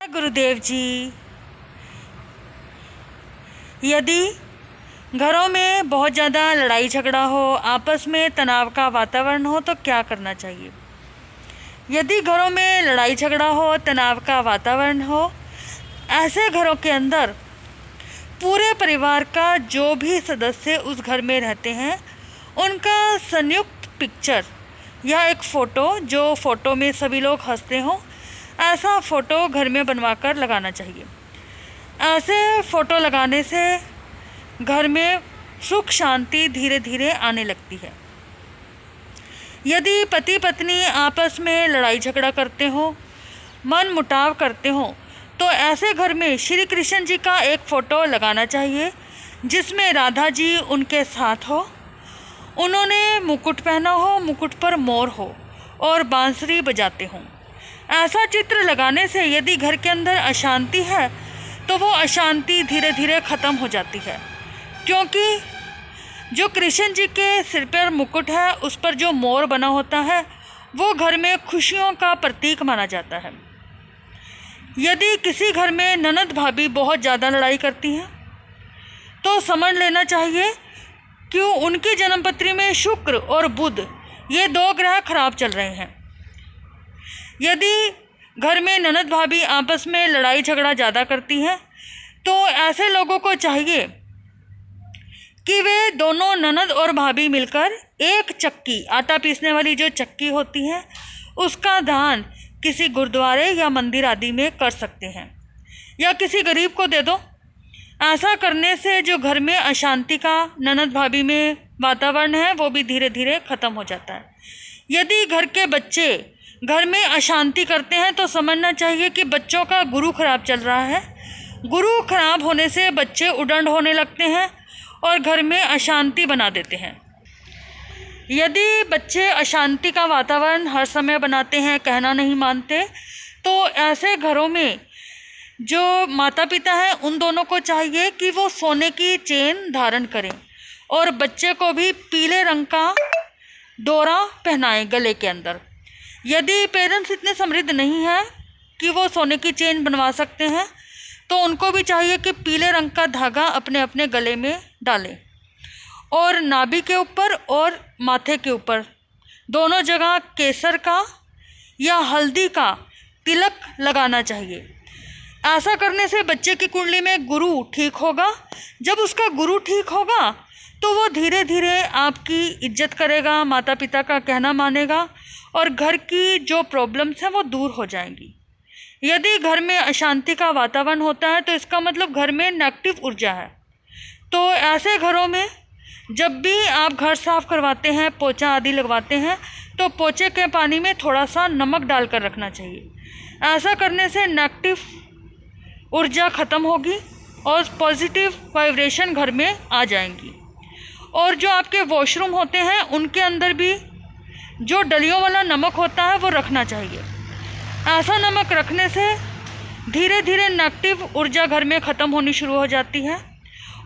गुरुदेव जी, यदि घरों में बहुत ज़्यादा लड़ाई झगड़ा हो, आपस में तनाव का वातावरण हो, तो क्या करना चाहिए? यदि घरों में लड़ाई झगड़ा हो, तनाव का वातावरण हो, ऐसे घरों के अंदर पूरे परिवार का जो भी सदस्य उस घर में रहते हैं, उनका संयुक्त पिक्चर या एक फ़ोटो, जो फ़ोटो में सभी लोग हंसते हों, ऐसा फ़ोटो घर में बनवाकर लगाना चाहिए। ऐसे फ़ोटो लगाने से घर में सुख शांति धीरे धीरे आने लगती है। यदि पति पत्नी आपस में लड़ाई झगड़ा करते हो, मन मुटाव करते हो, तो ऐसे घर में श्री कृष्ण जी का एक फ़ोटो लगाना चाहिए, जिसमें राधा जी उनके साथ हो, उन्होंने मुकुट पहना हो, मुकुट पर मोर हो और बांसुरी बजाते हों। ऐसा चित्र लगाने से यदि घर के अंदर अशांति है तो वो अशांति धीरे धीरे ख़त्म हो जाती है, क्योंकि जो कृष्ण जी के सिर पर मुकुट है, उस पर जो मोर बना होता है, वो घर में खुशियों का प्रतीक माना जाता है। यदि किसी घर में ननद भाभी बहुत ज़्यादा लड़ाई करती हैं, तो समझ लेना चाहिए कि उनकी जन्मपत्री में शुक्र और बुध, ये 2 ग्रह खराब चल रहे हैं। यदि घर में ननद भाभी आपस में लड़ाई झगड़ा ज़्यादा करती हैं, तो ऐसे लोगों को चाहिए कि वे दोनों ननद और भाभी मिलकर एक चक्की, आटा पीसने वाली जो चक्की होती है, उसका दान किसी गुरुद्वारे या मंदिर आदि में कर सकते हैं, या किसी गरीब को दे दो। ऐसा करने से जो घर में अशांति का ननद भाभी में वातावरण है, वो भी धीरे धीरे ख़त्म हो जाता है। यदि घर के बच्चे घर में अशांति करते हैं, तो समझना चाहिए कि बच्चों का गुरु खराब चल रहा है। गुरु खराब होने से बच्चे उद्दंड होने लगते हैं और घर में अशांति बना देते हैं। यदि बच्चे अशांति का वातावरण हर समय बनाते हैं, कहना नहीं मानते, तो ऐसे घरों में जो माता पिता हैं, उन दोनों को चाहिए कि वो सोने की चेन धारण करें और बच्चे को भी पीले रंग का डोरा पहनाएं गले के अंदर। यदि पेरेंट्स इतने समृद्ध नहीं हैं कि वो सोने की चेन बनवा सकते हैं, तो उनको भी चाहिए कि पीले रंग का धागा अपने अपने गले में डालें और नाभि के ऊपर और माथे के ऊपर दोनों जगह केसर का या हल्दी का तिलक लगाना चाहिए। ऐसा करने से बच्चे की कुंडली में गुरु ठीक होगा। जब उसका गुरु ठीक होगा तो वो धीरे धीरे आपकी इज्जत करेगा, माता पिता का कहना मानेगा और घर की जो प्रॉब्लम्स हैं वो दूर हो जाएंगी। यदि घर में अशांति का वातावरण होता है, तो इसका मतलब घर में नेगेटिव ऊर्जा है। तो ऐसे घरों में जब भी आप घर साफ़ करवाते हैं, पोछा आदि लगवाते हैं, तो पोछे के पानी में थोड़ा सा नमक डालकर रखना चाहिए। ऐसा करने से नेगेटिव ऊर्जा ख़त्म होगी और पॉजिटिव वाइब्रेशन घर में आ जाएंगी। और जो आपके वॉशरूम होते हैं, उनके अंदर भी जो डलियों वाला नमक होता है वो रखना चाहिए। ऐसा नमक रखने से धीरे धीरे नेगेटिव ऊर्जा घर में ख़त्म होनी शुरू हो जाती है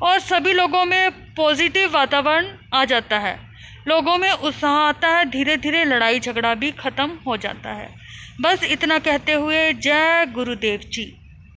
और सभी लोगों में पॉजिटिव वातावरण आ जाता है, लोगों में उत्साह आता है, धीरे धीरे लड़ाई झगड़ा भी ख़त्म हो जाता है। बस इतना कहते हुए जय गुरुदेव जी।